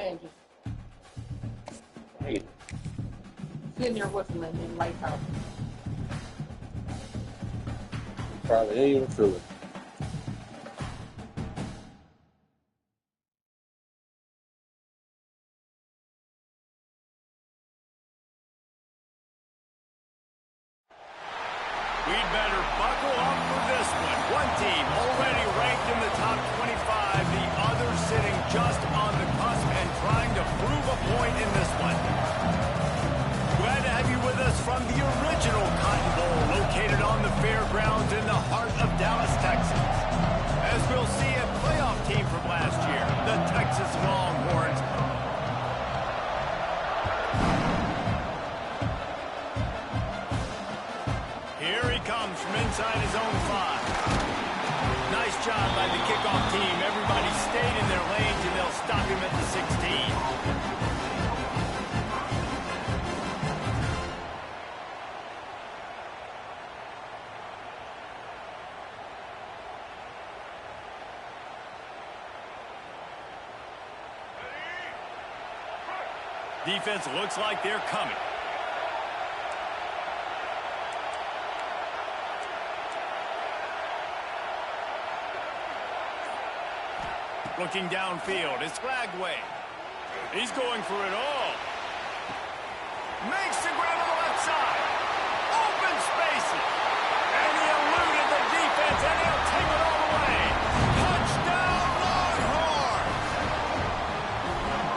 changes. Hey. Sitting there whistling in Lighthouse. Probably ain't even feel it. We'd better buckle up for this one. One team already ranked in the top 25, the other sitting just on the cusp and trying to prove a point in this one. Glad to have you with us from the original Cotton Bowl located on the fairgrounds in the heart of Dallas, Texas. As we'll see, a playoff team from last year, the Texas Longhorns. Here he comes from inside his own 5. Nice job by the kickoff team. Everybody stayed in their lanes, and they'll stop him at the 16. Defense looks like they're coming. Looking downfield, it's Flagway. He's going for it all. Makes the grab on the left side. Open spaces. And he eluded the defense, and he'll take it all the way. Touchdown, Longhorns!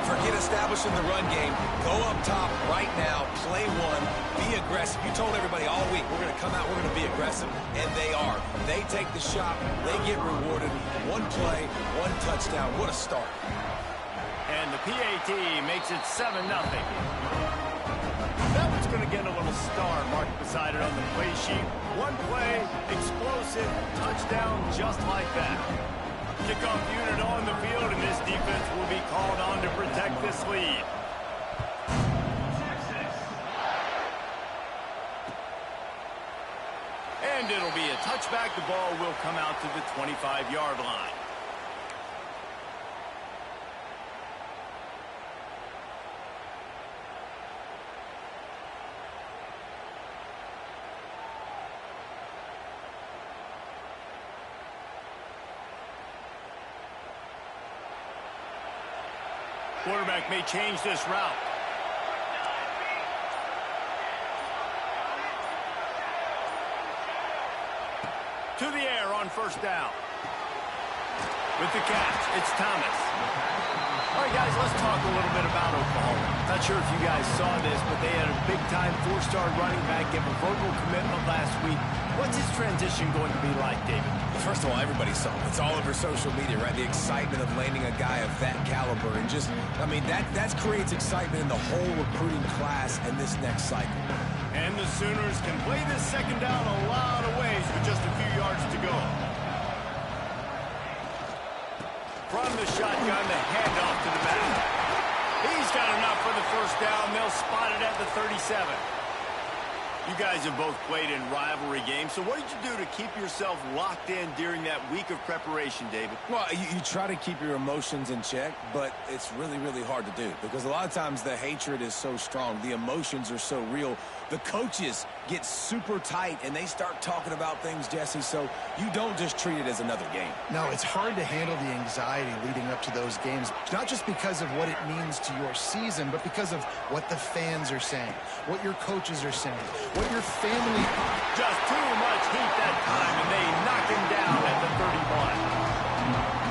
Forget establishing the run game. Go up top right now, play one, be aggressive. You told everybody all week, we're going to come out, we're going to be aggressive, and they are. They take the shot, they get rewarded. One play, one touchdown. What a start. And the PAT makes it 7-0. That one's going to get a little star marked beside it on the play sheet. One play, explosive, touchdown just like that. Kickoff unit on the field, and this defense will be called on to protect this lead. And it'll be a touchback. The ball will come out to the 25-yard line. Quarterback may change this route. To the air on first down. With the catch, it's Thomas. All right, guys, let's talk a little bit about Oklahoma. Not sure if you guys saw this, but they had a big-time 4-star running back give a verbal commitment last week. What's his transition going to be like, David? First of all, everybody saw it. It's all over social media, right? The excitement of landing a guy of that caliber. And just, I mean, that creates excitement in the whole recruiting class in this next cycle. And the Sooners can play this second down a lot of ways with just a few yards to go. From the shotgun, the handoff to the back. He's got enough for the first down. They'll spot it at the 37. You guys have both played in rivalry games, so what did you do to keep yourself locked in during that week of preparation, David? Well, you try to keep your emotions in check, but it's really, really hard to do because a lot of times the hatred is so strong. The emotions are so real. The coaches get super tight, and they start talking about things, Jesse, so you don't just treat it as another game. No, it's hard to handle the anxiety leading up to those games, not just because of what it means to your season, but because of what the fans are saying, what your coaches are saying, what your family... Just too much heat that time, and they knock him down at the 31.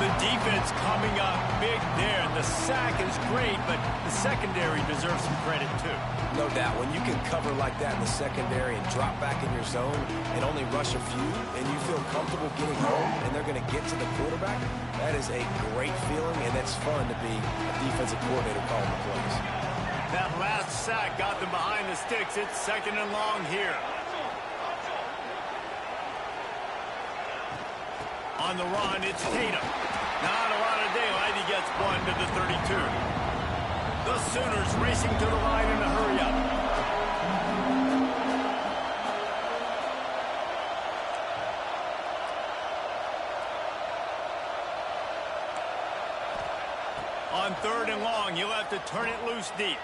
The defense coming up big there. The sack is great, but the secondary deserves some credit, too. No doubt. When you can cover like that in the secondary and drop back in your zone and only rush a few, and you feel comfortable getting home, and they're going to get to the quarterback, that is a great feeling, and it's fun to be a defensive coordinator calling the plays. That last sack got them behind the sticks. It's 2nd and long here. On the run, it's Tatum. Not a lot of daylight. He gets one to the 32. The Sooners racing to the line in a hurry-up. On 3rd and long, you'll have to turn it loose deep.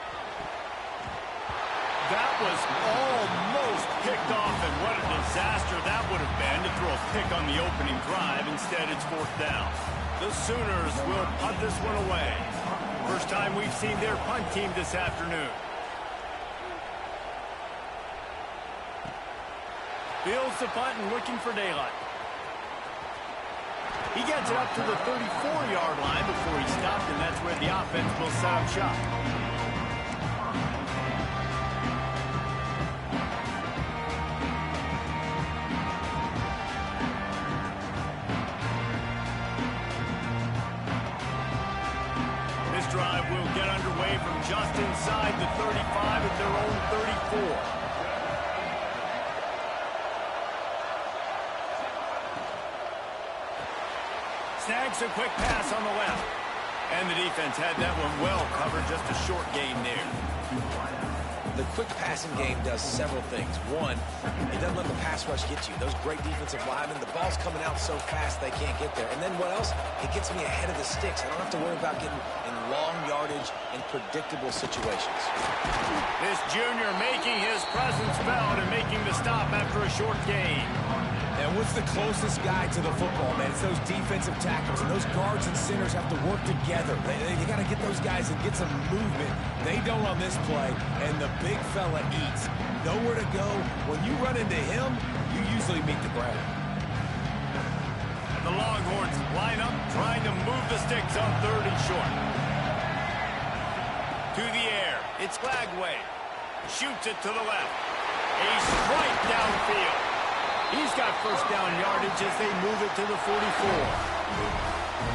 That was almost picked off, and what a disaster that would have been to throw a pick on the opening drive. Instead, it's 4th down. The Sooners will punt this one away. First time we've seen their punt team this afternoon. Fields the punt and looking for daylight. He gets it up to the 34-yard line before he stopped, and that's where the offense will set up shop. This drive will get underway from just inside the 35 at their own 34. Snags a quick pass on the left. And the defense had that one well covered, just a short gain there. The quick passing game does several things. One, it doesn't let the pass rush get to you. Those great defensive linemen, the ball's coming out so fast they can't get there. And then what else? It gets me ahead of the sticks. I don't have to worry about getting in long yardage and predictable situations. This junior making his presence felt and making the stop after a short gain. And what's the closest guy to the football, man? It's those defensive tackles, and those guards and centers have to work together. They got to get those guys and get some movement. They don't on this play, and the big fella eats. Nowhere to go. When you run into him, you usually meet the ground. The Longhorns line up, trying to move the sticks on 3rd and short. To the air, it's Glagway. Shoots it to the left. A strike downfield. He's got first down yardage as they move it to the 44.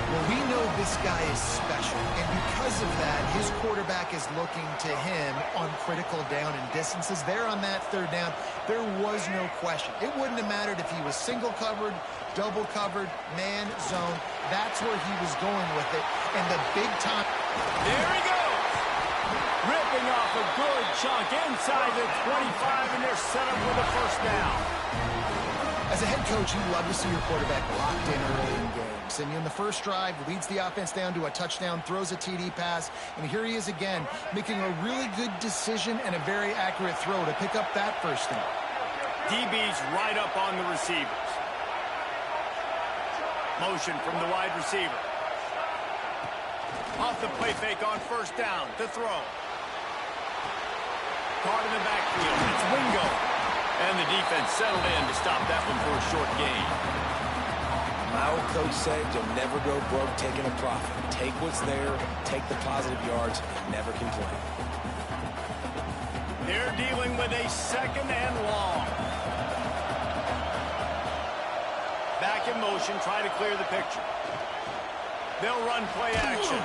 Well, we know this guy is special, and because of that, his quarterback is looking to him on critical down and distances. There on that 3rd down, there was no question. It wouldn't have mattered if he was single covered, double covered, man, zone. That's where he was going with it, and the big time. There he goes! Ripping off a good chunk inside the 25, and they're set up with a first down. As a head coach, you love to see your quarterback locked in early in games. And in the first drive, leads the offense down to a touchdown, throws a TD pass, and here he is again, making a really good decision and a very accurate throw to pick up that first down. DB's right up on the receivers. Motion from the wide receiver. Off the play fake on first down to throw. Caught in the backfield. It's Wingo. And the defense settled in to stop that one for a short gain. My old coach said you'll never go broke taking a profit. Take what's there, take the positive yards, and never complain. They're dealing with a 2nd and long. Back in motion, try to clear the picture. They'll run play action.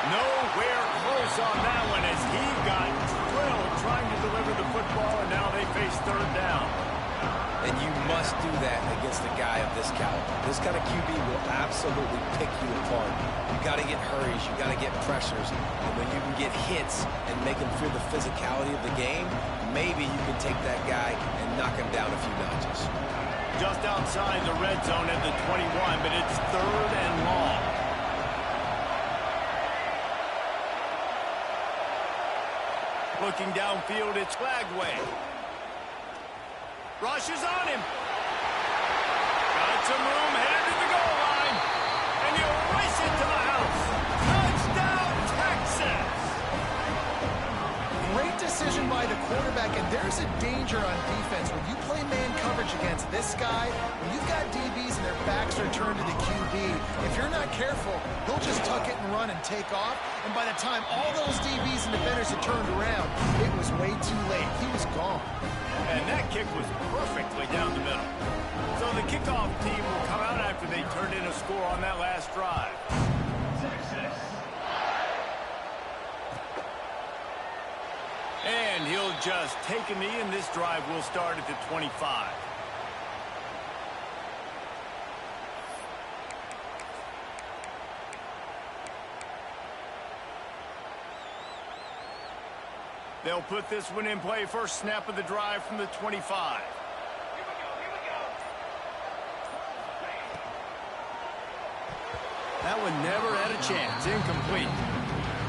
Nowhere close on that one as he got drilled trying to deliver the football, and now they face 3rd down. And you must do that against a guy of this caliber. This kind of QB will absolutely pick you apart. You got to get hurries, you got to get pressures, and when you can get hits and make him feel the physicality of the game, maybe you can take that guy and knock him down a few notches. Just outside the red zone at the 21, but it's 3rd and long. Looking downfield, it's Glagway. Rushes on him. Got some room, headed to the goal line. And he'll race it to the house. Touchdown, Texas! Great decision by the quarterback, and there's a danger on defense. When you play man coverage against this guy, when you've got DBs and their backs are turned to the QB, if you're not careful, he'll just tuck it and run and take off. And by the time all those DBs and defenders had turned around, it was way too late. He was gone. And that kick was perfectly down the middle. So the kickoff team will come out after they turned in a score on that last drive. And he'll just take a knee, and this drive will start at the 25. They'll put this one in play. First snap of the drive from the 25. That one never had a chance. Incomplete.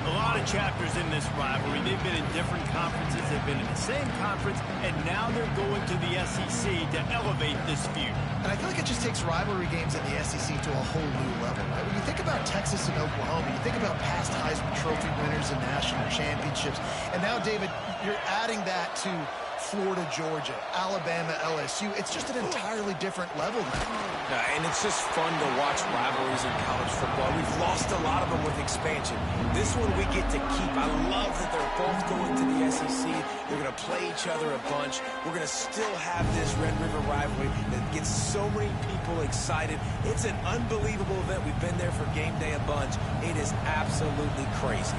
A lot of chapters in this rivalry. They've been in different conferences. They've been in the same conference, and now they're going to the SEC to elevate this feud. And I feel like it just takes rivalry games in the SEC to a whole new level, right? When you think about Texas and Oklahoma, you think about past Heisman Trophy winners and national championships. And now, David, you're adding that to Florida, Georgia, Alabama, LSU. It's just an entirely different level now. And it's just fun to watch rivalries in college football. We've lost a lot of them with expansion. This one we get to keep. I love that they're both going to the SEC. They're going to play each other a bunch. We're going to still have this Red River rivalry that gets so many people excited. It's an unbelievable event. We've been there for game day a bunch. It is absolutely crazy.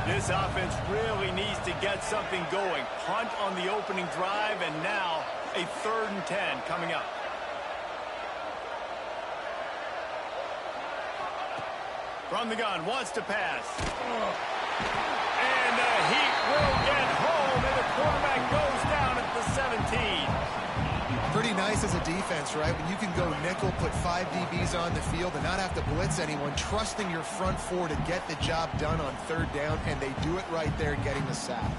This offense really needs to get something going. Punt on the opening drive, and now a 3rd and 10 coming up. From the gun, wants to pass. And the Heat will get home, and the quarterback goes down at the 17. Pretty nice as a defense, right? When you can go nickel, put 5 DBs on the field and not have to blitz anyone, trusting your front four to get the job done on 3rd down, and they do it right there, getting the sack.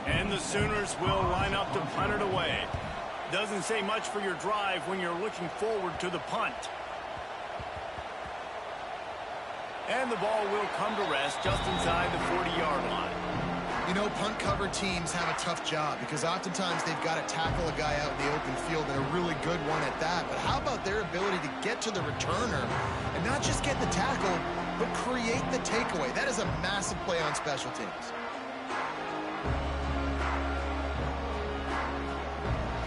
And the Sooners will line up to punt it away. Doesn't say much for your drive when you're looking forward to the punt. And the ball will come to rest just inside the 40-yard line. You know, punt cover teams have a tough job because oftentimes they've got to tackle a guy out in the open field, and a really good one at that. But how about their ability to get to the returner and not just get the tackle, but create the takeaway? That is a massive play on special teams.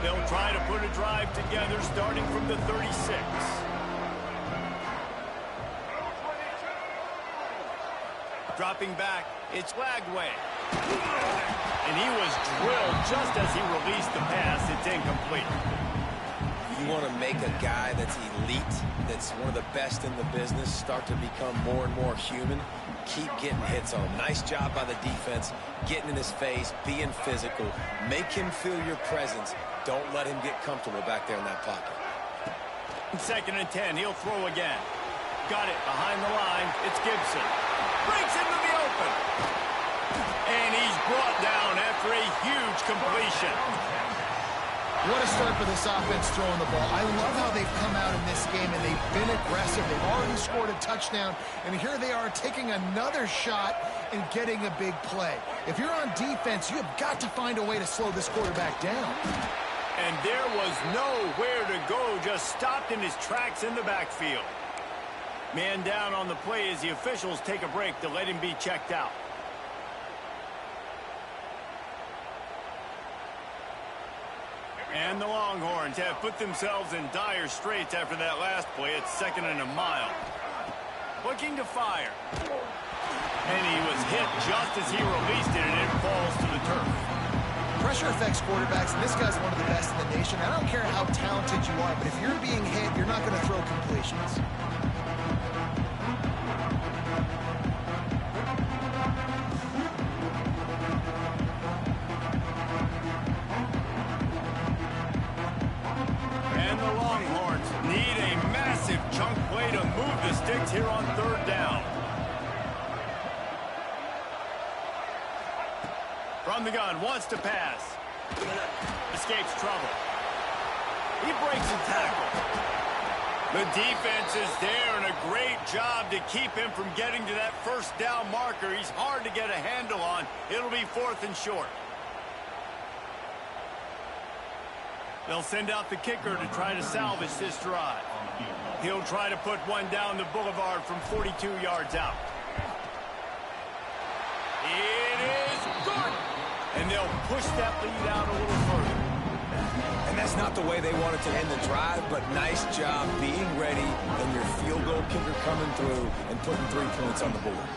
They'll try to put a drive together starting from the 36. Dropping back, it's Lagway. And he was drilled just as he released the pass. It's incomplete. You want to make a guy that's elite, that's one of the best in the business, start to become more and more human, keep getting hits on him. Nice job by the defense, getting in his face, being physical. Make him feel your presence. Don't let him get comfortable back there in that pocket. 2nd and 10, he'll throw again. Got it behind the line. It's Gibson. Breaks into the open. And he's brought down after a huge completion. What a start for this offense throwing the ball. I love how they've come out in this game, and they've been aggressive. They've already scored a touchdown, and here they are taking another shot and getting a big play. If you're on defense, you have got to find a way to slow this quarterback down. And there was nowhere to go, just stopped in his tracks in the backfield. Man down on the play as the officials take a break to let him be checked out. And the Longhorns have put themselves in dire straits after that last play. It's 2nd and a mile. Looking to fire. And he was hit just as he released it, and it falls to the turf. Pressure affects quarterbacks, and this guy's one of the best in the nation. I don't care how talented you are, but if you're being hit, you're not going to throw completions. And the Longhorns need a massive chunk play to move the sticks here on 3rd down. From the gun, wants to pass. Escapes trouble. He breaks a tackle. The defense is there, and a great job to keep him from getting to that 1st down marker. He's hard to get a handle on. It'll be 4th and short. They'll send out the kicker to try to salvage this drive. He'll try to put one down the boulevard from 42 yards out. It is good. And they'll push that lead out a little further. And that's not the way they wanted to end the drive, but nice job being ready and your field goal kicker coming through and putting 3 points on the board.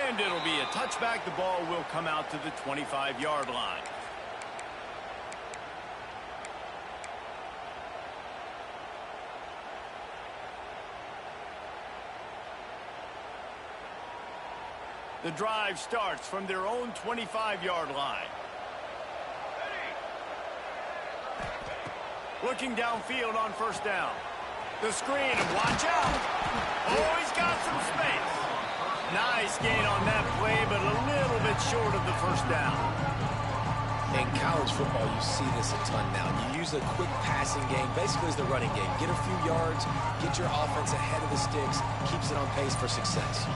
And it'll be a touchback. The ball will come out to the 25-yard line. The drive starts from their own 25-yard line. Looking downfield on first down. The screen, and watch out. Oh, he's got some space. Nice gain on that play, but a little bit short of the first down. In college football, you see this a ton now. You use a quick passing game, basically as the running game. Get a few yards, get your offense ahead of the sticks, keeps it on pace for success.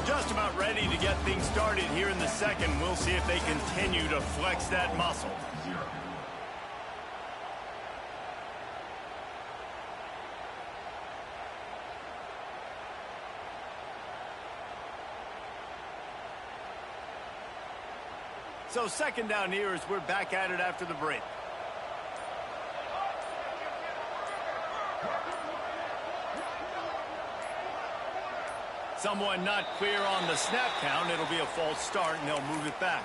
Just about ready to get things started here in the second. We'll see if they continue to flex that muscle. So second down here as we're back at it after the break. Someone not clear on the snap count. It'll be a false start, and they'll move it back.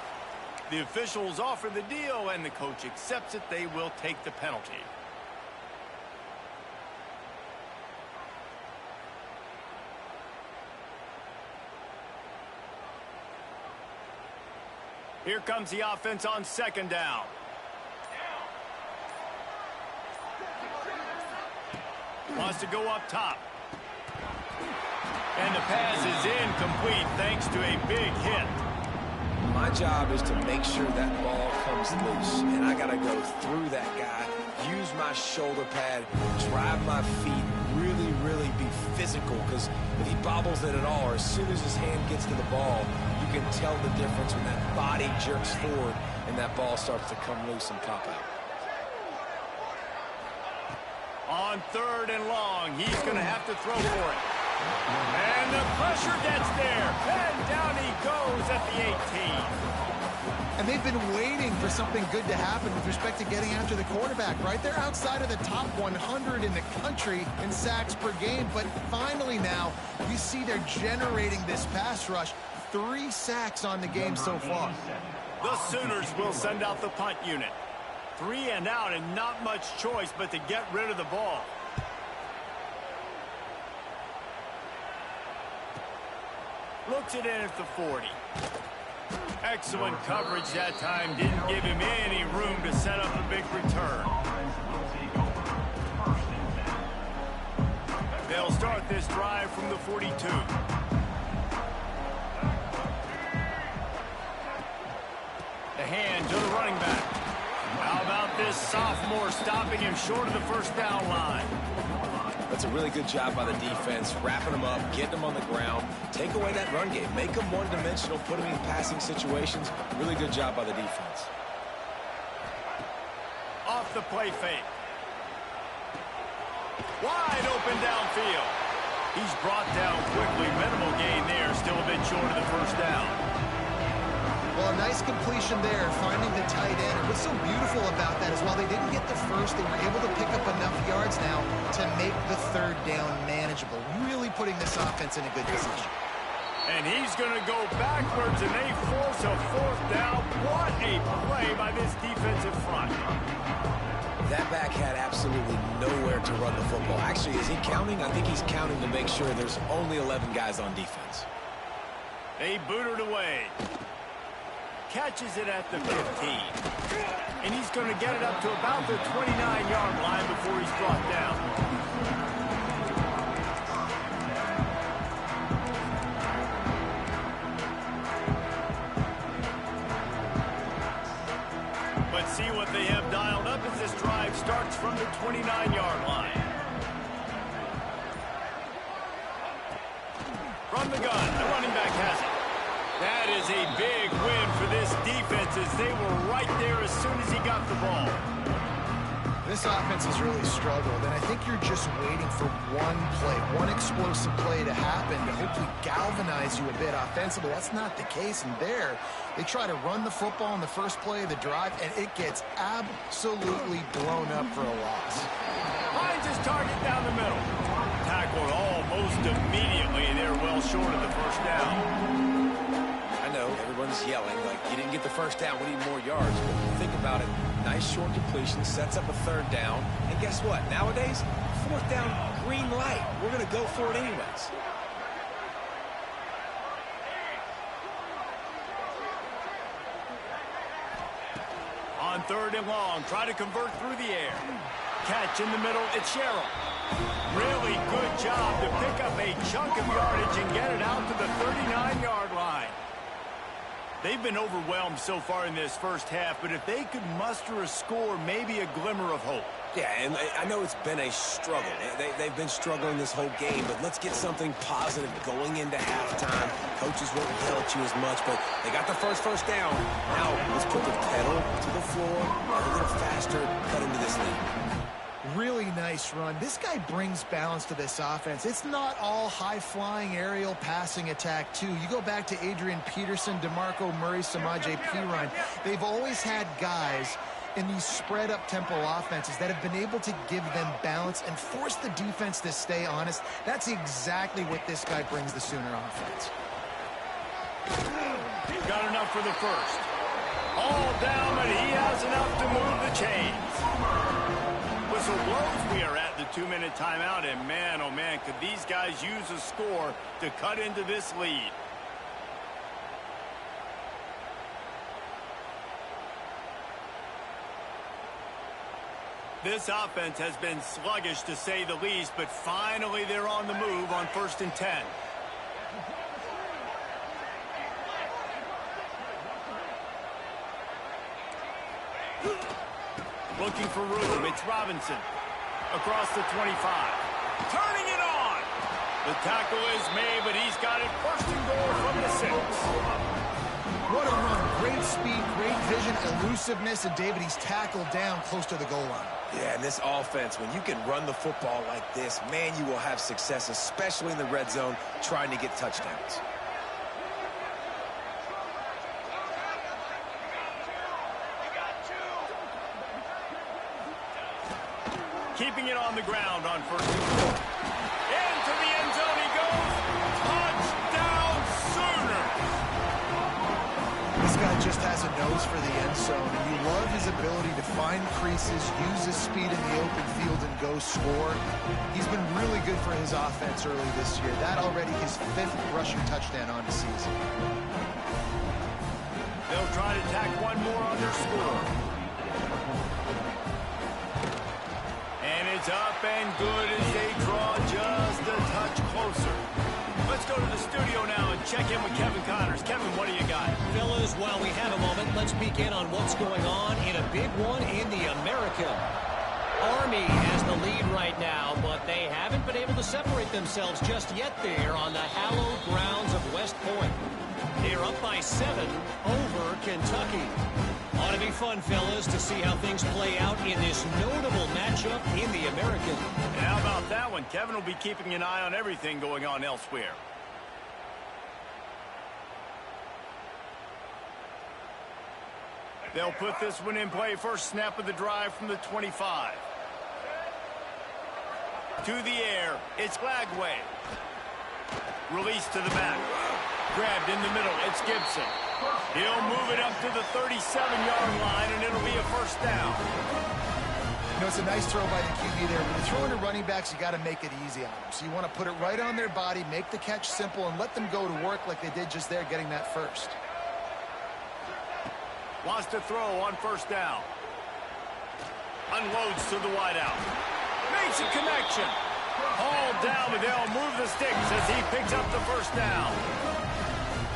The officials offer the deal, and the coach accepts it. They will take the penalty. Here comes the offense on second down. Wants to go up top. And the pass is incomplete thanks to a big hit. My job is to make sure that ball comes loose, and I got to go through that guy, use my shoulder pad, drive my feet, really be physical, because if he bobbles it at all, or as soon as his hand gets to the ball, you can tell the difference when that body jerks forward and that ball starts to come loose and pop out. On third and long, he's going to have to throw for it. And the pressure gets there. And down he goes at the 18. And they've been waiting for something good to happen with respect to getting after the quarterback, right? They're outside of the top 100 in the country in sacks per game. But finally now, you see they're generating this pass rush. 3 sacks on the game so far. The Sooners will send out the punt unit. 3 and out, and not much choice but to get rid of the ball. Looks it in at the 40. Excellent coverage that time. Didn't give him any room to set up a big return. They'll start this drive from the 42. The hand to the running back. How about this sophomore stopping him short of the first down line? That's a really good job by the defense, wrapping them up, getting them on the ground, take away that run game, make them one-dimensional, put them in passing situations. Really good job by the defense. Off the play fake. Wide open downfield. He's brought down quickly. Minimal gain there, still a bit short of the first down. Well, a nice completion there, finding the tight end. And what's so beautiful about that is while they didn't get the first, they were able to pick up enough yards now to make the third down manageable. Really putting this offense in a good position. And he's going to go backwards, and they force a fourth down. What a play by this defensive front. That back had absolutely nowhere to run the football. Actually, is he counting? I think he's counting to make sure there's only 11 guys on defense. They boot it away. Catches it at the 15. And he's going to get it up to about the 29-yard line before he's brought down. But see what they have dialed up as this drive starts from the 29-yard line. From the gun, the running back has it. That is a big win for this defense as they were right there as soon as he got the ball. This offense has really struggled, and I think you're just waiting for one play, one explosive play to happen to hopefully galvanize you a bit offensively. That's not the case, and there they try to run the football on the first play of the drive, and it gets absolutely blown up for a loss. Finds his target down the middle. Tackled almost immediately. They're well short of the first down. I know everyone's yelling, like, you didn't get the first down, we need more yards. But think about it. Nice short completion, sets up a third down. And guess what? Nowadays, fourth down, green light. We're going to go for it anyways. 3rd and long. Try to convert through the air. Catch in the middle. It's Sherrill. Really good job to pick up a chunk of yardage and get it out to the 39-yard line. They've been overwhelmed so far in this first half, but if they could muster a score, maybe a glimmer of hope. Yeah, and I know it's been a struggle. They've been struggling this whole game, but let's get something positive going into halftime. Coaches won't yell at you as much, but they got the first down. Now, let's put the pedal to the floor, a little faster, cut into this lead. Really nice run. This guy brings balance to this offense. It's not all high-flying aerial passing attack, too. You go back to Adrian Peterson, DeMarco Murray, Samaje Perine. They've always had guys in these spread-up tempo offenses that have been able to give them balance and force the defense to stay honest. That's exactly what this guy brings the Sooner offense. Got enough for the first. All down, but he has enough to move the chains. Whistle blows. We are at the 2-minute timeout, and man, oh man, could these guys use a score to cut into this lead. This offense has been sluggish to say the least, but finally they're on the move on 1st and 10. Looking for room. It's Robinson. Across the 25. Turning it on. The tackle is made, but he's got it 1st and goal from the 6. What a run. Great speed, great vision, elusiveness, and David, he's tackled down close to the goal line. Yeah, and this offense, when you can run the football like this, man, you will have success, especially in the red zone, trying to get touchdowns. Keeping it on the ground on 1st and goal. Into the end zone he goes. Touchdown, Sooners! This guy just has a nose for the end zone, and you love his ability to find creases, use his speed in the open field, and go score. He's been really good for his offense early this year. That already his 5th rushing touchdown on the season. They'll try to tack one more on their score. And it's up and good as they draw just a touch closer. Let's go to the studio now and check in with Kevin Connors. Kevin, what do you got? Fellas, while we have a moment, let's peek in on what's going on in a big one in the American. Army has the lead right now, but they haven't been able to separate themselves just yet there on the hallowed grounds of West Point. They're up by 7 over Kentucky. Ought to be fun, fellas, to see how things play out in this notable matchup in the American. And how about that one? Kevin will be keeping an eye on everything going on elsewhere. They'll put this one in play. First snap of the drive from the 25. To the air. It's Lagway. Release to the back. Grabbed in the middle. It's Gibson. He'll move it up to the 37-yard line, and it'll be a 1st down. You know, it's a nice throw by the QB there. When you're throwing to running backs, you got to make it easy on them. So you want to put it right on their body, make the catch simple, and let them go to work like they did just there, getting that first. Wants to throw on 1st down. Unloads to the wideout. Makes a connection. Hauled down, but they'll move the sticks as he picks up the 1st down.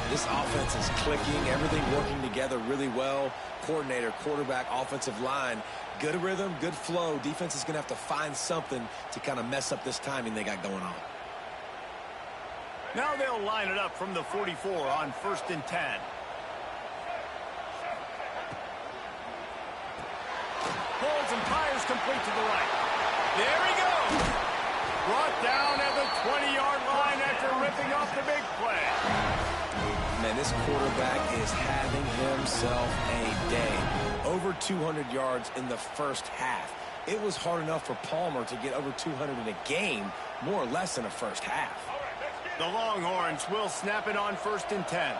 This offense is clicking, everything working together really well. Coordinator, quarterback, offensive line, good rhythm, good flow. Defense is going to have to find something to kind of mess up this timing they got going on. Now they'll line it up from the 44 on 1st and 10. Pulls and fires complete to the right. There he goes. Brought down at the 20-yard line after ripping off the big play. Man, this quarterback is having himself a day. Over 200 yards in the first half. It was hard enough for Palmer to get over 200 in a game, more or less in a first half. The Longhorns will snap it on 1st and 10.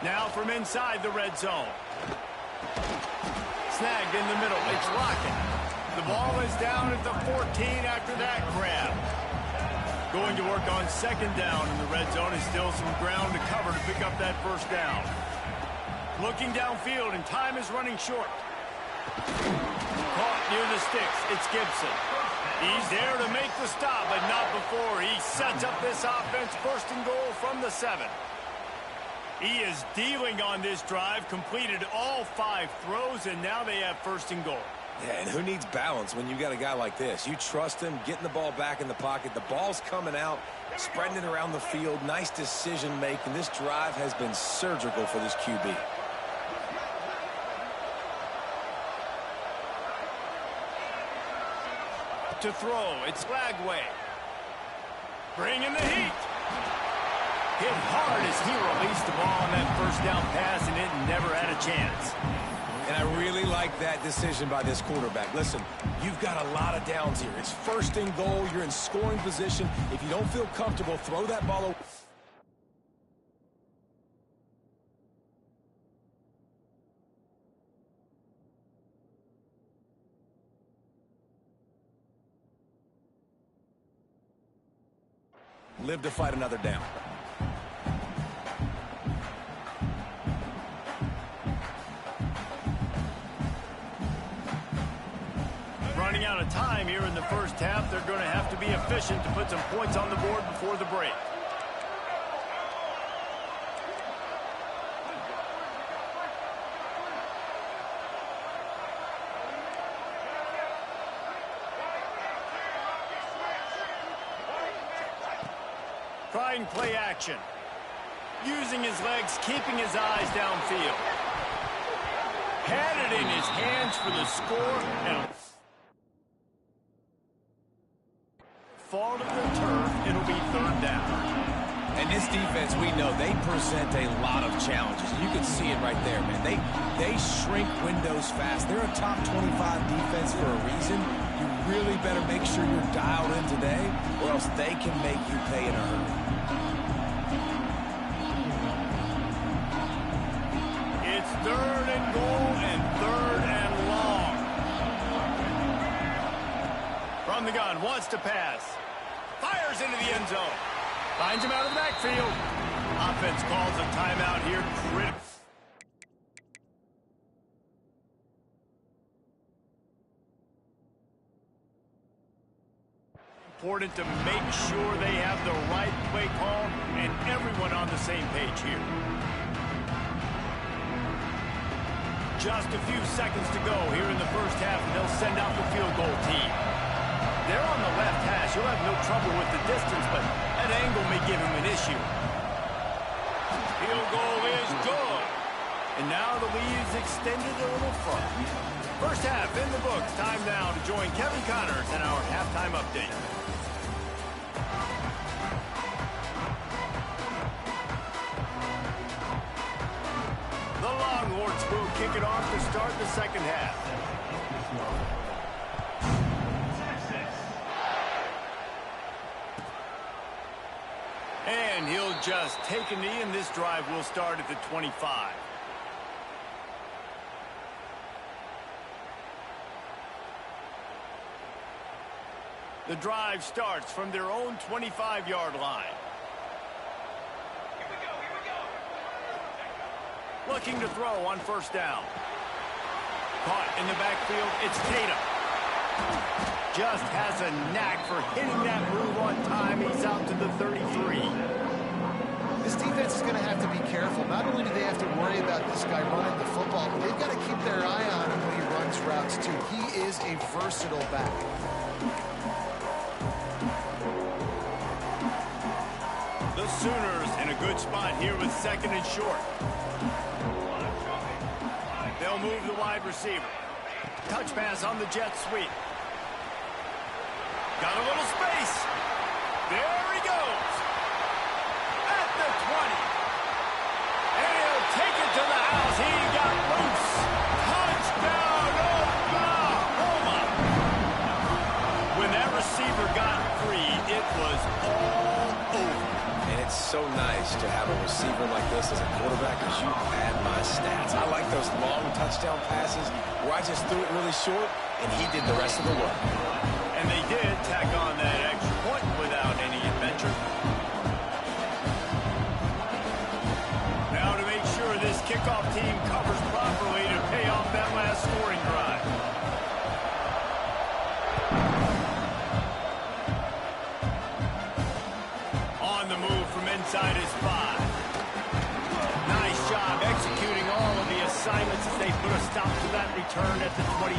Now from inside the red zone. Snagged in the middle. It's Lockett. The ball is down at the 14 after that grab. Going to work on 2nd down in the red zone. Is still some ground to cover to pick up that 1st down. Looking downfield, and time is running short. Caught near the sticks. It's Gibson. He's there to make the stop, but not before he sets up this offense. First and goal from the 7. He is dealing on this drive, completed all 5 throws, and now they have first and goal. Yeah, and who needs balance when you got a guy like this? You trust him, getting the ball back in the pocket. The ball's coming out, spreading it around the field. Nice decision-making. This drive has been surgical for this QB. To throw, it's Lagway. Bringing the heat. Hit hard as he released the ball on that first down pass, and it never had a chance. And I really like that decision by this quarterback. Listen, you've got a lot of downs here. It's first and goal. You're in scoring position. If you don't feel comfortable, throw that ball away. Live to fight another down. Running out of time here in the first half. They're going to have to be efficient to put some points on the board before the break. Trying play action. Using his legs, keeping his eyes downfield. Had it in his hands for the score, and fall to the turf. It'll be third down. And this defense, we know, they present a lot of challenges. You can see it right there, man. They shrink windows fast. They're a top 25 defense for a reason. You really better make sure you're dialed in today, or else they can make you pay in a hurry. It's third and goal and third and long. From the gun, wants to pass. Fires into the end zone. Finds him out of the backfield. Offense calls a timeout here. Critical. Important to make sure they have the right play call and everyone on the same page here. Just a few seconds to go here in the first half, and they'll send out the field goal team. They're on the left hash. He'll have no trouble with the distance, but that angle may give him an issue. Field goal is good. And now the lead is extended a little further. First half in the books. Time now to join Kevin Connors in our halftime update. The Longhorns will kick it off to start the second half. And he'll just take a knee, and this drive will start at the 25. The drive starts from their own 25-yard line. Looking to throw on first down. Caught in the backfield, it's Tatum. Just has a knack for hitting that move on time. He's out to the 33. This defense is going to have to be careful. Not only do they have to worry about this guy running the football, but they've got to keep their eye on him when he runs routes too. He is a versatile back. The Sooners in a good spot here with second and short. They'll move the wide receiver. Touch pass on the jet sweep. Got a little space. There he goes. At the 20. And he'll take it to the house. He got loose. Touchdown, Oklahoma. When that receiver got free, it was all over. And it's so nice to have a receiver like this as a quarterback, because you pad my stats. I like those long touchdown passes where I just threw it really short, and he did the rest of the work. And they did tack on that extra point without any adventure. Now to make sure this kickoff team stop to that return at the 22.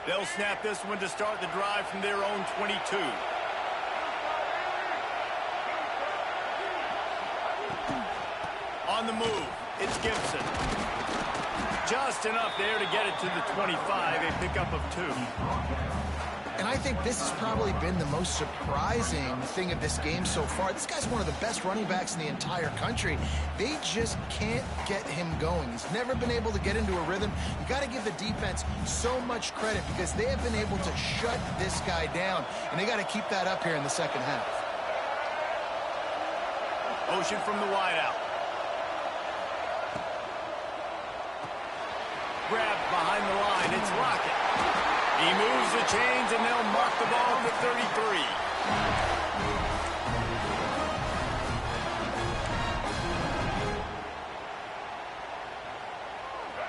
They'll snap this one to start the drive from their own 22. On the move, it's Gibson. Just enough there to get it to the 25, a pickup of 2. And I think this has probably been the most surprising thing of this game so far. This guy's one of the best running backs in the entire country. They just can't get him going. He's never been able to get into a rhythm. You got to give the defense so much credit because they have been able to shut this guy down, and they got to keep that up here in the second half. Motion from the wideout. Grab behind the line. It's Rocket. He moves the chains, and they'll mark the ball for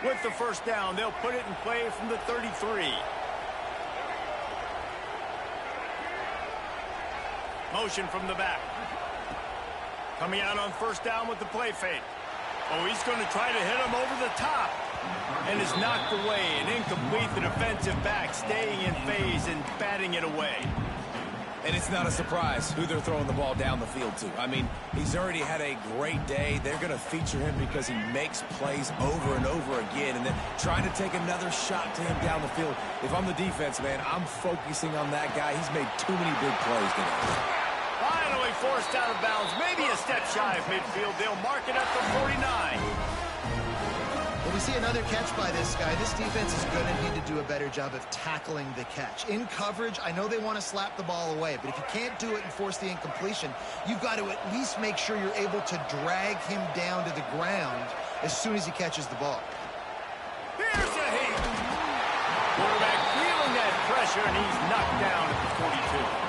33. With the first down, they'll put it in play from the 33. Motion from the back. Coming out on first down with the play fake. Oh, he's going to try to hit him over the top. And is knocked away and incomplete. The defensive back staying in phase and batting it away. And it's not a surprise who they're throwing the ball down the field to. I mean, he's already had a great day. They're going to feature him because he makes plays over and over again. And then trying to take another shot to him down the field. If I'm the defense, man, I'm focusing on that guy. He's made too many big plays today. Finally forced out of bounds. Maybe a step shy of midfield. They'll mark it at the 49. When we see another catch by this guy, this defense is going to need to do a better job of tackling the catch. In coverage, I know they want to slap the ball away, but if you can't do it and force the incompletion, you've got to at least make sure you're able to drag him down to the ground as soon as he catches the ball. Here's a hit. Quarterback feeling that pressure, and he's knocked down at the 42.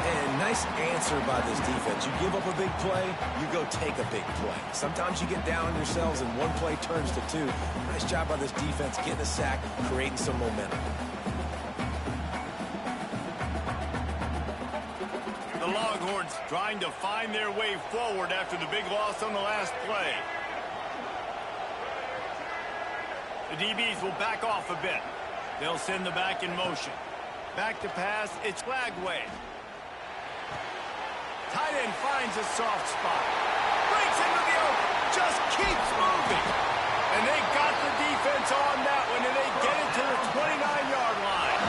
And nice answer by this defense. You give up a big play, you go take a big play. Sometimes you get down on yourselves and one play turns to 2. Nice job by this defense getting a sack, creating some momentum. The Longhorns trying to find their way forward after the big loss on the last play. The DBs will back off a bit. They'll send the back in motion. Back to pass, it's Flagway. Tight end finds a soft spot. Breaks into the open. Just keeps moving. And they got the defense on that one, and they get it to the 29-yard line.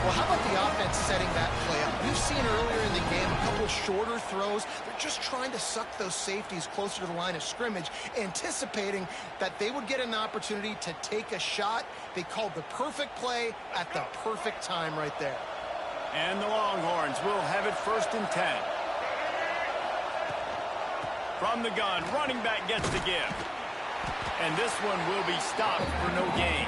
Well, how about the offense setting that play up? We've seen earlier in the game a couple shorter throws. They're just trying to suck those safeties closer to the line of scrimmage, anticipating that they would get an opportunity to take a shot. They called the perfect play at the perfect time right there. And the Longhorns will have it 1st and 10. From the gun, running back gets the give. And this one will be stopped for no gain.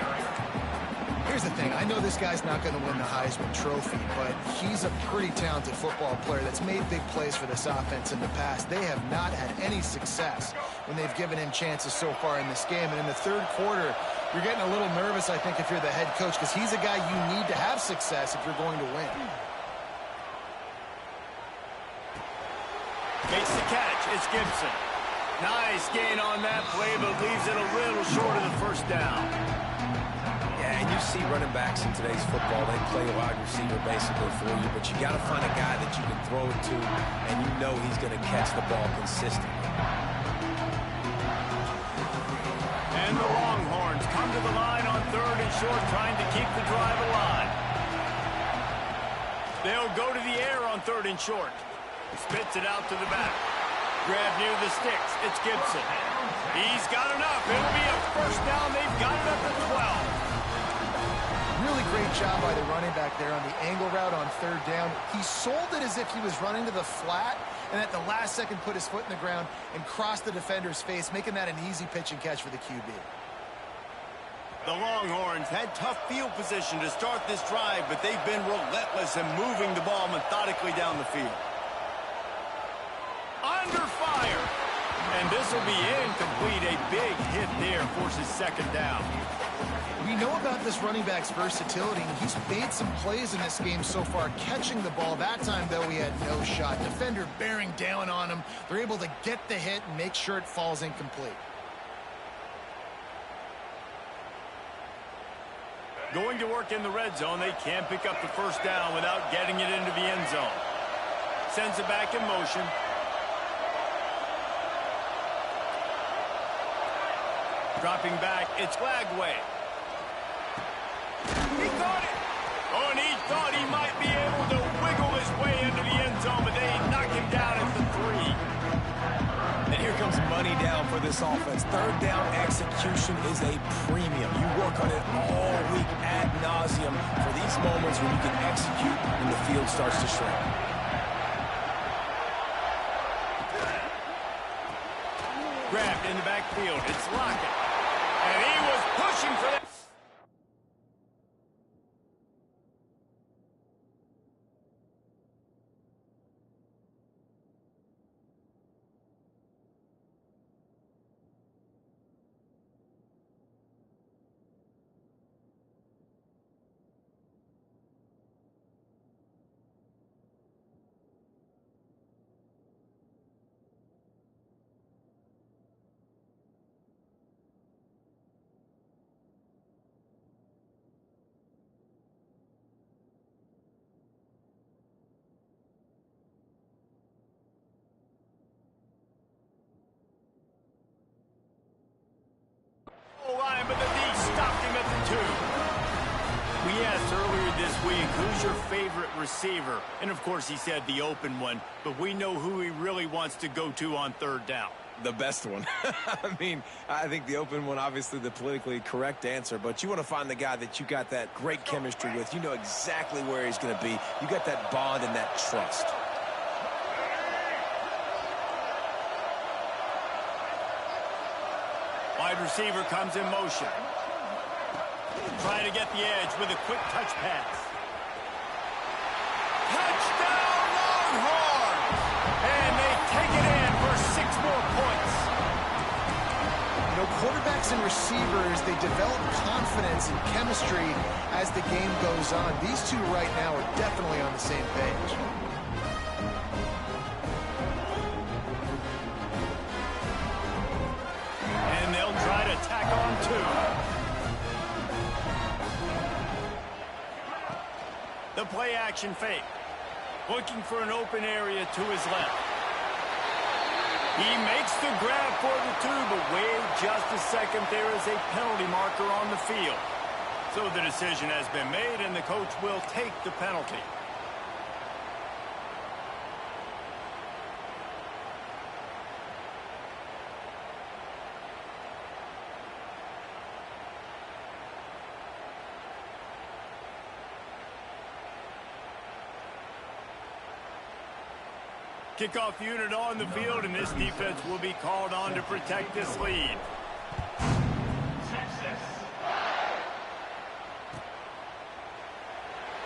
Here's the thing. I know this guy's not going to win the Heisman Trophy, but he's a pretty talented football player that's made big plays for this offense in the past. They have not had any success when they've given him chances so far in this game. And in the third quarter, you're getting a little nervous, I think, if you're the head coach, because he's a guy you need to have success if you're going to win. Makes the catch. It's Gibson. Nice gain on that play, but leaves it a little short of the first down. Yeah, and you see running backs in today's football, they play a wide receiver basically for you, but you got to find a guy that you can throw it to, and you know he's going to catch the ball consistently. And the Longhorns come to the line on 3rd and short, trying to keep the drive alive. They'll go to the air on 3rd and short. Spits it out to the back. Grab near the sticks. It's Gibson. He's got enough. It'll be a first down. They've got it at the 12. Really great job by the running back there on the angle route on 3rd down. He sold it as if he was running to the flat, and at the last second put his foot in the ground and crossed the defender's face, making that an easy pitch and catch for the QB. The Longhorns had tough field position to start this drive, but they've been relentless in moving the ball methodically down the field. Under fire. And this will be incomplete. A big hit there forces second down. We know about this running back's versatility, and he's made some plays in this game so far, catching the ball. That time, though, he had no shot. Defender bearing down on him. They're able to get the hit and make sure it falls incomplete. Going to work in the red zone. They can't pick up the first down without getting it into the end zone. Sends it back in motion. Dropping back, it's Flagway. He caught it! Oh, and he thought he might be able to wiggle his way into the end zone, but they knock him down at the 3. And here comes money down for this offense. Third down execution is a premium. You work on it all week ad nauseum for these moments when you can execute when the field starts to shrink. Grabbed in the backfield. It's Lockett. And he was pushing for that. Line, but the D stopped him at the 2. We asked earlier this week, who's your favorite receiver? And of course he said the open one, but we know who he really wants to go to on third down. The best one. I mean, I think the open one, obviously the politically correct answer, but you want to find the guy that you got that great chemistry with. You know exactly where he's going to be. You got that bond and that trust. Wide receiver comes in motion. Trying to get the edge with a quick touch pass. Touchdown Longhorns! And they take it in for 6 more points. You know, quarterbacks and receivers, they develop confidence and chemistry as the game goes on. These two right now are definitely on the same page. And they'll try to tack on 2. The play action fake. Looking for an open area to his left. He makes the grab for the 2, but wait just a second. There is a penalty marker on the field. So the decision has been made, and the coach will take the penalty. Kickoff unit on the field, and this defense will be called on to protect this lead.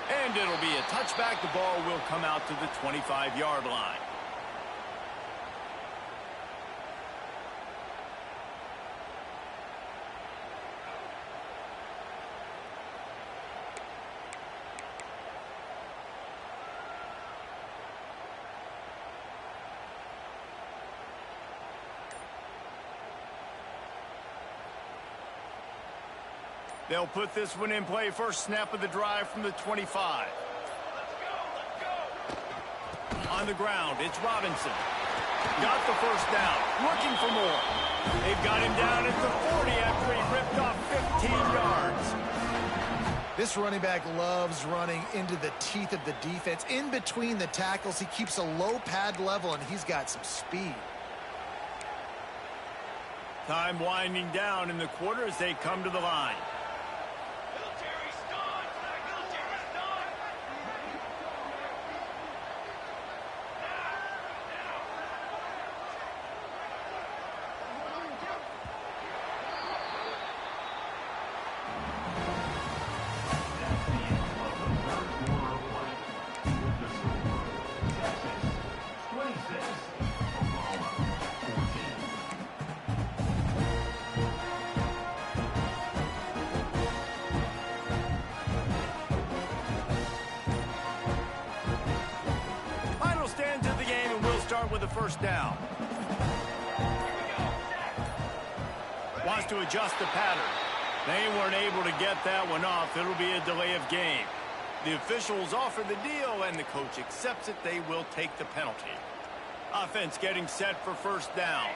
And it'll be a touchback. The ball will come out to the 25-yard line. They'll put this one in play. First snap of the drive from the 25. On the ground, it's Robinson. Got the first down. Looking for more. They've got him down at the 40 after he ripped off 15 yards. This running back loves running into the teeth of the defense. In between the tackles, he keeps a low pad level, and he's got some speed. Time winding down in the quarter as they come to the line. first down. Wants to adjust the pattern. They weren't able to get that one off. It'll be a delay of game. The officials offer the deal, and the coach accepts it. They will take the penalty. Offense getting set for first down.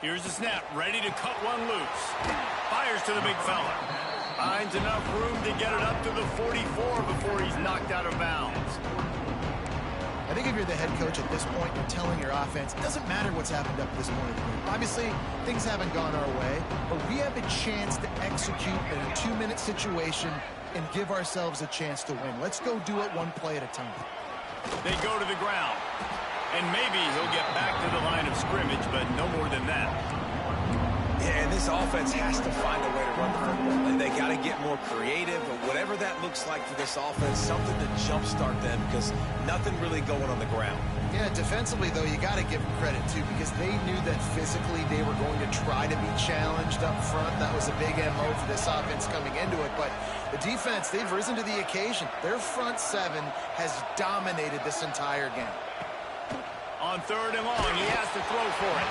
Here's the snap, ready to cut one loose. Fires to the big fella. Finds enough room to get it up to the 44 before he's knocked out of bounds. I think if you're the head coach at this point, you're telling your offense, it doesn't matter what's happened up to this point in the game. Obviously, things haven't gone our way, but we have a chance to execute in a 2-minute situation and give ourselves a chance to win. Let's go do it one play at a time. They go to the ground. And maybe he'll get back to the line of scrimmage, but no more than that. Yeah, and this offense has to find a way to run the football. They got to get more creative, or whatever that looks like for this offense, something to jumpstart them, because nothing really going on the ground. Yeah, defensively, though, you got to give them credit, too, because they knew that physically they were going to try to be challenged up front. That was a big MO for this offense coming into it. But the defense, they've risen to the occasion. Their front seven has dominated this entire game. On third and long, he has to throw for it.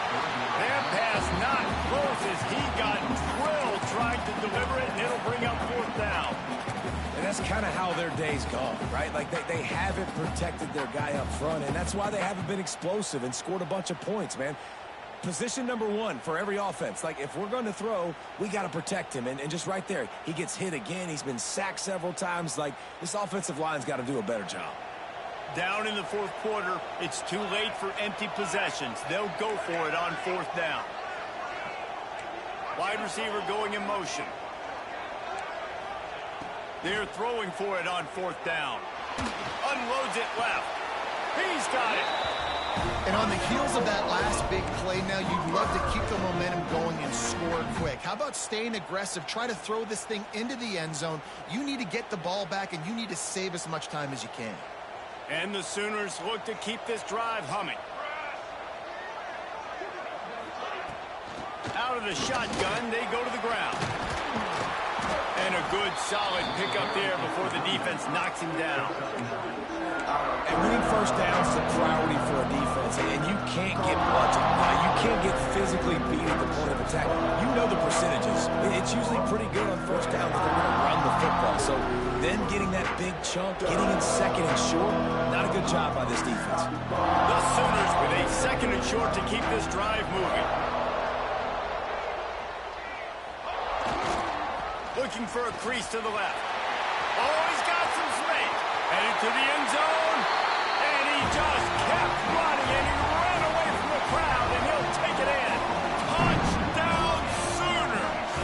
That pass not close as he got drilled trying to deliver it, and it'll bring up fourth down. And that's kind of how their day's gone, right? Like, they haven't protected their guy up front, and that's why they haven't been explosive and scored a bunch of points, man. Position number one for every offense. Like, if we're going to throw, we got to protect him. And just right there, he gets hit again. He's been sacked several times. Like, this offensive line's got to do a better job. Down in the fourth quarter, it's too late for empty possessions. They'll go for it on fourth down. Wide receiver going in motion. They're throwing for it on fourth down. Unloads it left. He's got it. And on the heels of that last big play now, you'd love to keep the momentum going and score quick. How about staying aggressive? Try to throw this thing into the end zone. You need to get the ball back, and you need to save as much time as you can. And the Sooners look to keep this drive humming. Out of the shotgun, they go to the ground. And a good, solid pickup there before the defense knocks him down. And winning first downs is a priority for a defense, and you can't get bludgeoned. You can't get physically beat at the point of attack. You know the percentages. It's usually pretty good on first down that they're going to run the football. So then getting that big chunk, getting in second and short, not a good job by this defense. The Sooners with a second and short to keep this drive moving. Looking for a crease to the left. Oh, he's got some space. Headed to the end zone. And he just kept running, and he ran away from the crowd, and he'll take it in. Touchdown, Sooners.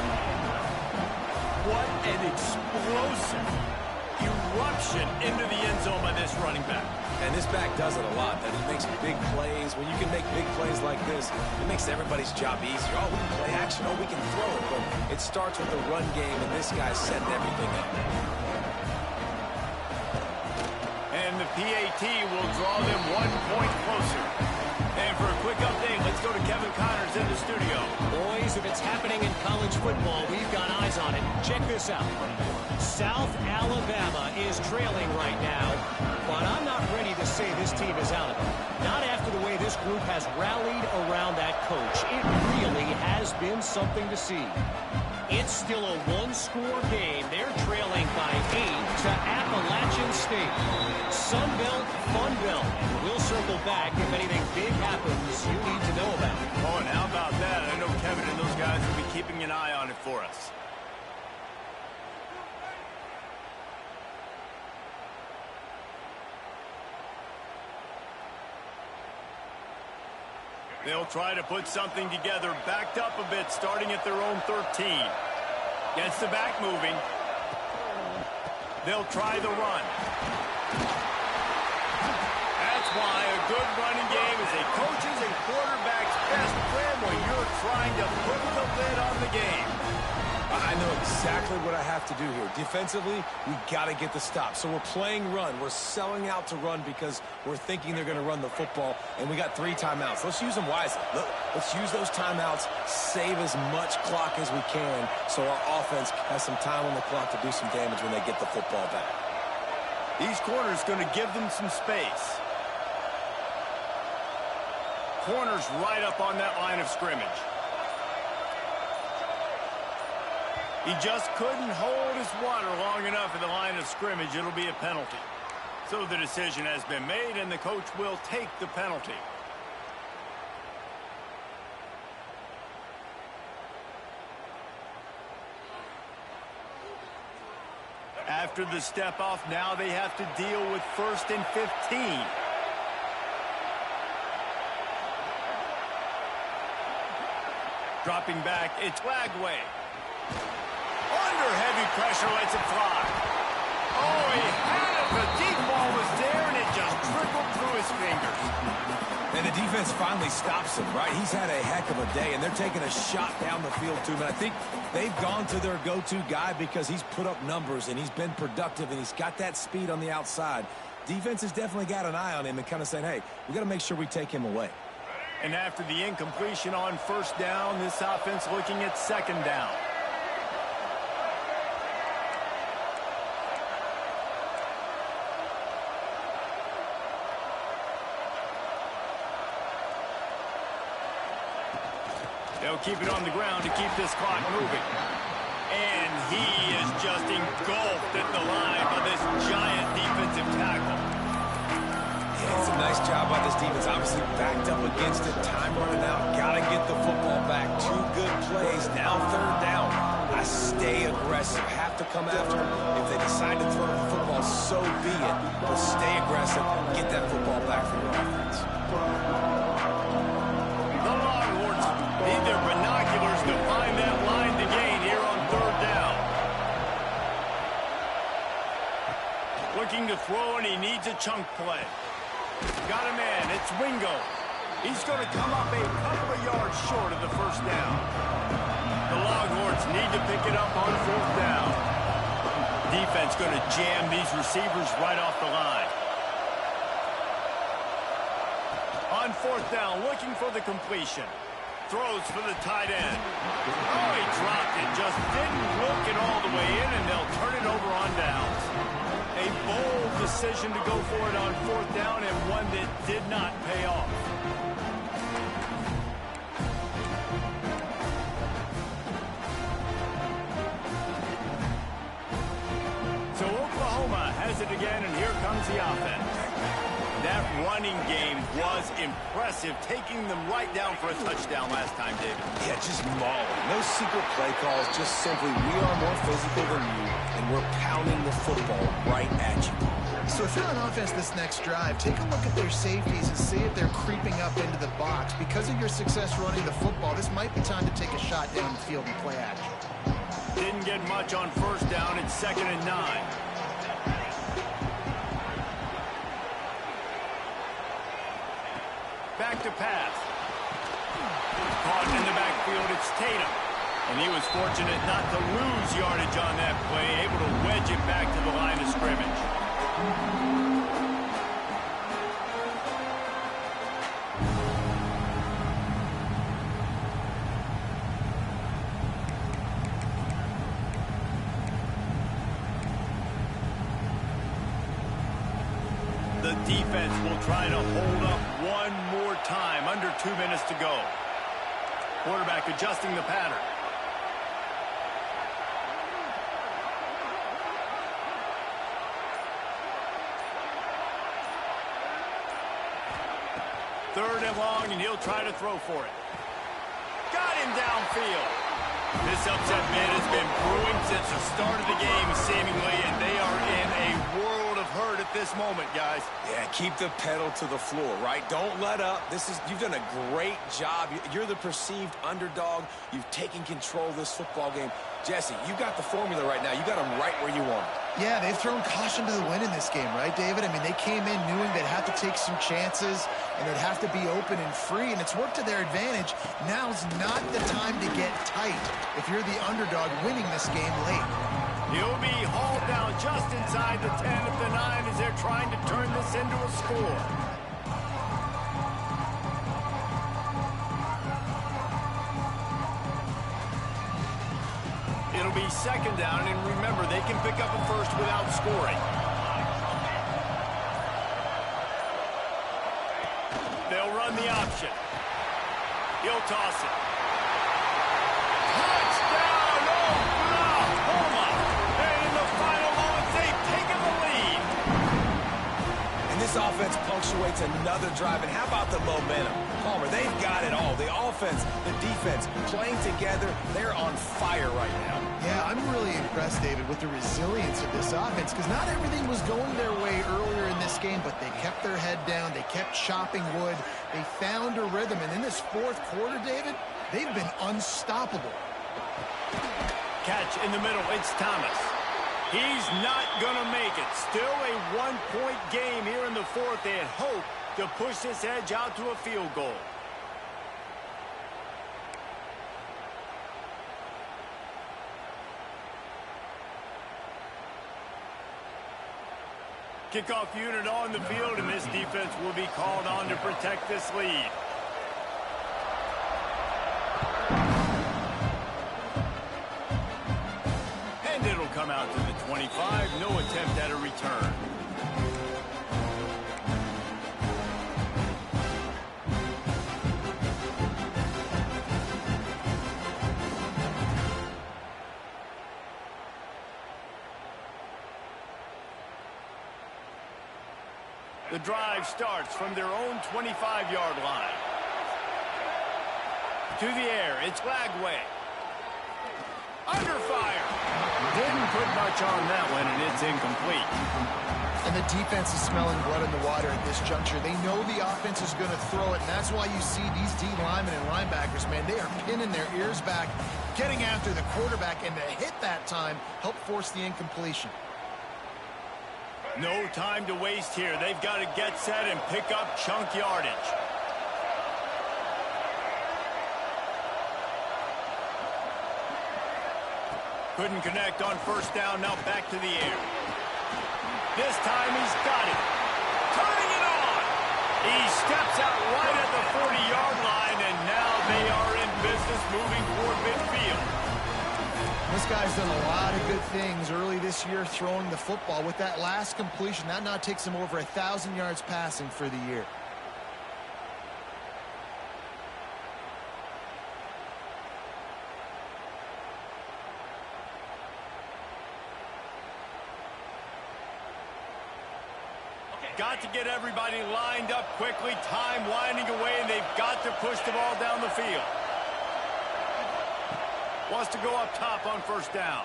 What an explosive eruption into the end zone by this running back. And this back does it a lot. That he makes big plays. When you can make big plays like this, it makes everybody's job easier. Oh, we can play action. Oh, we can throw it. But it starts with the run game, and this guy's setting everything up. And the PAT will draw them 1 point closer. And for a quick update, let's go to Kevin Connors in the studio. Boys, if it's happening in college football, we've got eyes on it. Check this out. South Alabama is trailing right now, but I'm not ready to say this team is out of it. Not after the way this group has rallied around that coach. It really has been something to see. It's still a one-score game. They're trailing by 8 to Appalachian State. Sun Belt, Fun Belt. We'll circle back if anything big happens you need to know about. Oh, and how about that? I know Kevin and those guys will be keeping an eye on it for us. They'll try to put something together, backed up a bit, starting at their own 13. Gets the back moving. They'll try the run. That's why a good running game is a coach's and quarterback's best friend when you're trying to put the lid on the game. I know exactly what I have to do here. Defensively, we got to get the stop. So we're playing run. We're selling out to run because we're thinking they're going to run the football, and we got 3 timeouts. Let's use them wisely. Let's use those timeouts, save as much clock as we can so our offense has some time on the clock to do some damage when they get the football back. These corners going to give them some space. Corners right up on that line of scrimmage. He just couldn't hold his water long enough at the line of scrimmage. It'll be a penalty. So the decision has been made, and the coach will take the penalty. After the step off, now they have to deal with 1st and 15. Dropping back, it's Lagway. Under heavy pressure, lets it fly. Oh, he had it. The deep ball was there, and it just trickled through his fingers. And the defense finally stops him, right? He's had a heck of a day, and they're taking a shot down the field to him. And I think they've gone to their go-to guy because he's put up numbers, and he's been productive, and he's got that speed on the outside. Defense has definitely got an eye on him and kind of saying, hey, we got to make sure we take him away. And after the incompletion on 1st down, this offense looking at 2nd down. They'll keep it on the ground to keep this clock moving. And he is just engulfed at the line by this giant defensive tackle. Yeah, it's a nice job by this defense. Obviously backed up against it. Time running out. Got to get the football back. 2 good plays. Now 3rd down. I stay aggressive. Have to come after him. If they decide to throw the football, so be it. But stay aggressive. Get that football back for your offense. Need their binoculars to find that line to gain here on 3rd down. Looking to throw, and he needs a chunk play. Got a man. It's Wingo. He's going to come up a couple of yards short of the 1st down. The Longhorns need to pick it up on 4th down. Defense going to jam these receivers right off the line. On 4th down, looking for the completion. Throws for the tight end. Oh, he dropped it. Just didn't look it all the way in, and they'll turn it over on downs. A bold decision to go for it on 4th down, and one that did not pay off. So Oklahoma has it again, and here comes the offense. That running game was impressive, taking them right down for a touchdown last time, David. Yeah, just mauling. No secret play calls, just simply we are more physical than you, and we're pounding the football right at you. So if you're on offense this next drive, take a look at their safeties and see if they're creeping up into the box. Because of your success running the football, this might be time to take a shot down the field and play action. Didn't get much on 1st down. It's 2nd and 9. Back to pass. Caught in the backfield, it's Tatum. And he was fortunate not to lose yardage on that play, able to wedge it back to the line of scrimmage. The defense will try to hold up one more time. Under 2 minutes to go. Quarterback adjusting the pattern. Third and long, and he'll try to throw for it. Got him downfield. This upset bid has been brewing since the start of the game, seemingly, and they are in a world of hurt at this moment, guys. Yeah, keep the pedal to the floor, right? Don't let up. You've done a great job. You're the perceived underdog. You've taken control of this football game. Jesse, you got the formula right now. You got them right where you want them. Yeah, they've thrown caution to the wind in this game, right, David? I mean, they came in knowing they'd have to take some chances. and they'd have to be open and free, and it's worked to their advantage. Now's not the time to get tight if you're the underdog winning this game late. He'll be hauled down just inside the 10 at the 9 as they're trying to turn this into a score. It'll be second down, and remember, they can pick up a first without scoring. They'll run the option. He'll toss it. Touchdown, Oklahoma! And in the final moments, they've taken the lead. And this offense punctuates another drive. And how about the momentum? Palmer, they've got it all. The offense, the defense, playing together. They're on fire right now. Yeah, I'm really impressed, David, with the resilience of this offense, because not everything was going their way earlier in this game, but they kept their head down. They kept chopping wood. They found a rhythm. And in this fourth quarter, David, they've been unstoppable. Catch in the middle. It's Thomas. He's not going to make it. Still a one-point game here in the fourth. They had hoped to push this edge out to a field goal. Kickoff unit on the field, and this defense will be called on to protect this lead. And it'll come out to the 25. No attempt at a return. The drive starts from their own 25-yard line. To the air, it's Lagway. Under fire. Didn't put much on that one, and it's incomplete. And the defense is smelling blood in the water at this juncture. They know the offense is going to throw it, and that's why you see these D linemen and linebackers, man, they are pinning their ears back, getting after the quarterback, and to hit that time, help force the incompletion. No time to waste here. They've got to get set and pick up chunk yardage. Couldn't connect on first down. Now back to the air. This time he's got it. Turning it on. He steps out right at the 40-yard line, and now they are in business moving toward midfield. This guy's done a lot of good things early this year throwing the football. With that last completion, that now takes him over 1,000 yards passing for the year. Got to get everybody lined up quickly. Time winding away, and they've got to push the ball down the field. Wants to go up top on first down.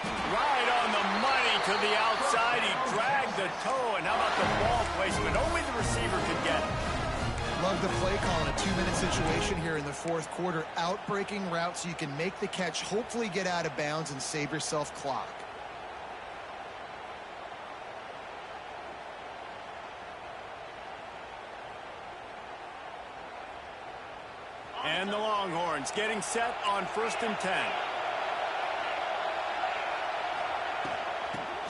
Right on the money to the outside. He dragged the toe, and how about the ball placement? Only the receiver could get it. Love the play call in a 2-minute situation here in the fourth quarter. Outbreaking route so you can make the catch, hopefully get out of bounds, and save yourself clock. And the Longhorns getting set on 1st and 10.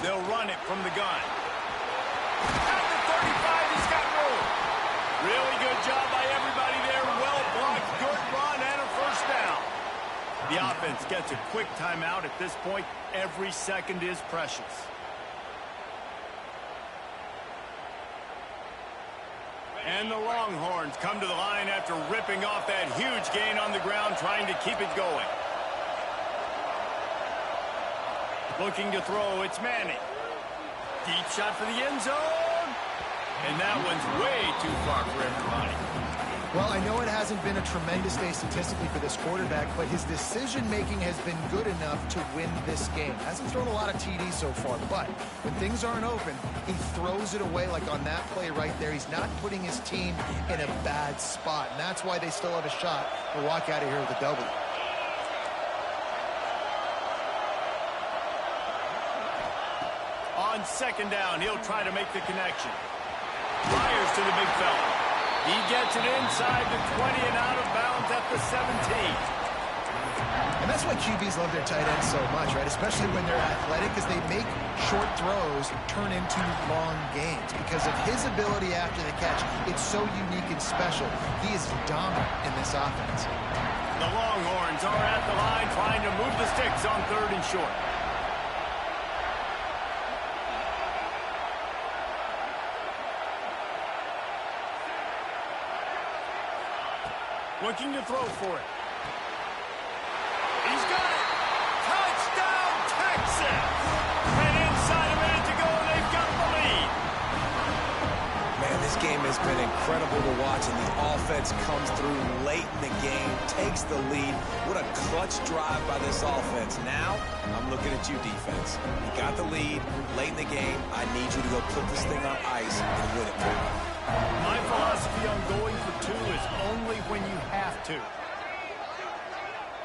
They'll run it from the gun. At the 35, he's got room. Really good job by everybody there. Well blocked, good run, and a first down. The offense gets a quick timeout. At this point, every second is precious. And the Longhorns come to the line after ripping off that huge gain on the ground, trying to keep it going. Looking to throw, it's Manning. Deep shot for the end zone. And that one's way too far for everybody. Well, I know it hasn't been a tremendous day statistically for this quarterback, but his decision-making has been good enough to win this game. Hasn't thrown a lot of TDs so far, but when things aren't open, he throws it away like on that play right there. He's not putting his team in a bad spot, and that's why they still have a shot to walk out of here with a W. On second down, he'll try to make the connection. Fires to the big fella. He gets it inside the 20 and out of bounds at the 17. And that's why QBs love their tight ends so much, right? Especially when they're athletic, because they make short throws turn into long gains. Because of his ability after the catch, it's so unique and special. He is dominant in this offense. The Longhorns are at the line trying to move the sticks on 3rd and short. Looking to throw for it. He's got it. Touchdown, Texas. And inside a minute to go, and they've got the lead. Man, this game has been incredible to watch, and the offense comes through late in the game, takes the lead. What a clutch drive by this offense. Now, I'm looking at you, defense. You got the lead late in the game. I need you to go put this thing on ice and win it for me. My philosophy on going for 2 is only when you have to.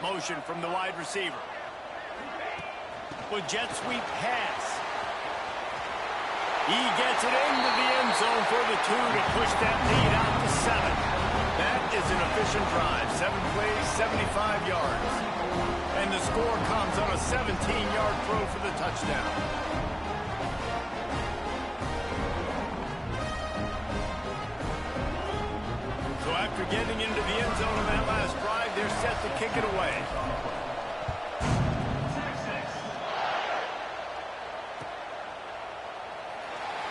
Motion from the wide receiver. With jet sweep pass. He gets it into the end zone for the 2 to push that lead out to 7. That is an efficient drive. 7 plays, 75 yards. And the score comes on a 17-yard throw for the touchdown. So after getting into the end zone on that last drive, they're set to kick it away.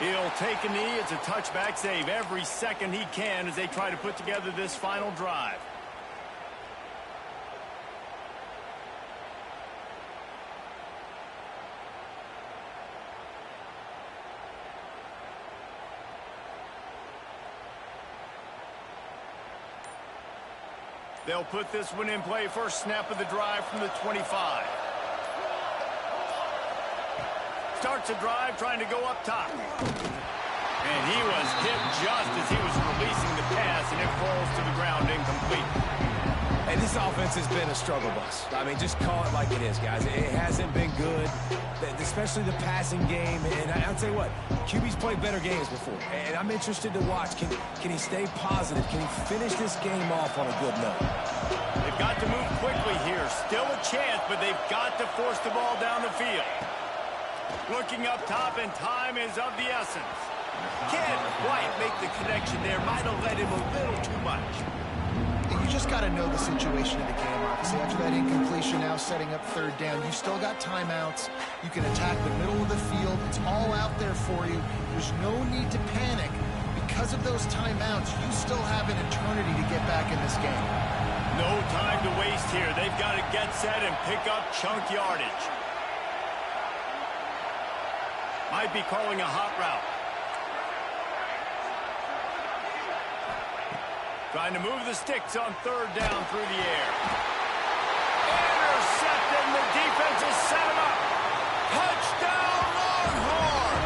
He'll take a knee. It's a touchback save every second he can as they try to put together this final drive. They'll put this one in play. First snap of the drive from the 25. Starts a drive trying to go up top. And he was hit just as he was releasing the pass, and it falls to the ground incomplete. And this offense has been a struggle bus. I mean, just call it like it is, guys. It hasn't been good, especially the passing game. And I'll tell you what, QB's played better games before. And I'm interested to watch. Can he stay positive? Can he finish this game off on a good note? They've got to move quickly here. Still a chance, but they've got to force the ball down the field. Looking up top, and time is of the essence. Can't quite make the connection there. Might have led him a little too much. You just got to know the situation of the game, obviously. After that incompletion, now setting up 3rd down. You still got timeouts. You can attack the middle of the field. It's all out there for you. There's no need to panic. Because of those timeouts, you still have an eternity to get back in this game. No time to waste here. They've got to get set and pick up chunk yardage. Might be calling a hot route. Trying to move the sticks on 3rd down through the air. Intercepted, and the defense has set him up. Touchdown, Longhorn!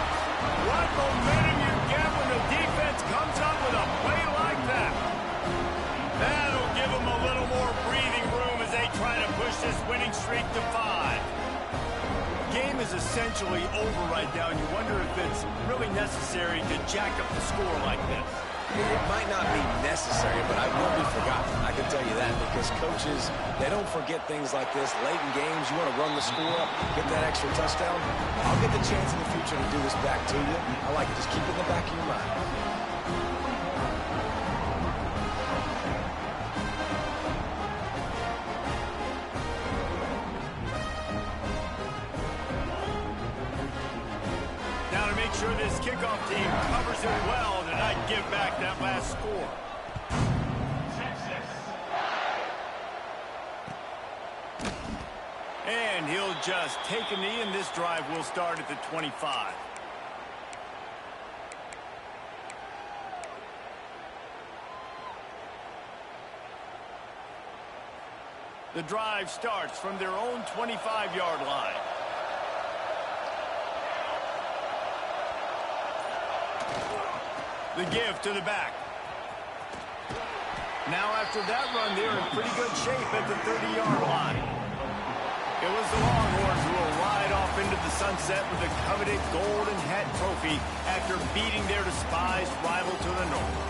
What momentum you get when the defense comes up with a play like that. That'll give them a little more breathing room as they try to push this winning streak to 5. Game is essentially over right now, and you wonder if it's really necessary to jack up the score like this. It might not be necessary, but I will be forgotten. I can tell you that, because coaches, they don't forget things like this. Late in games, you want to run the score up, get that extra touchdown. I'll get the chance in the future to do this back to you. I like it. Just keep it in the back of your mind. Sure this kickoff team covers it well to not give back that last score. And he'll just take a knee, and this drive will start at the 25. The drive starts from their own 25-yard line. The give to the back. Now after that run, they're in pretty good shape at the 30-yard line. It was the Longhorns who will ride off into the sunset with the coveted Golden Hat Trophy after beating their despised rival to the north.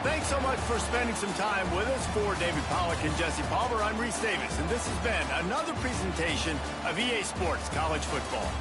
Thanks so much for spending some time with us. For David Pollack and Jesse Palmer, I'm Reese Davis, and this has been another presentation of EA Sports College Football.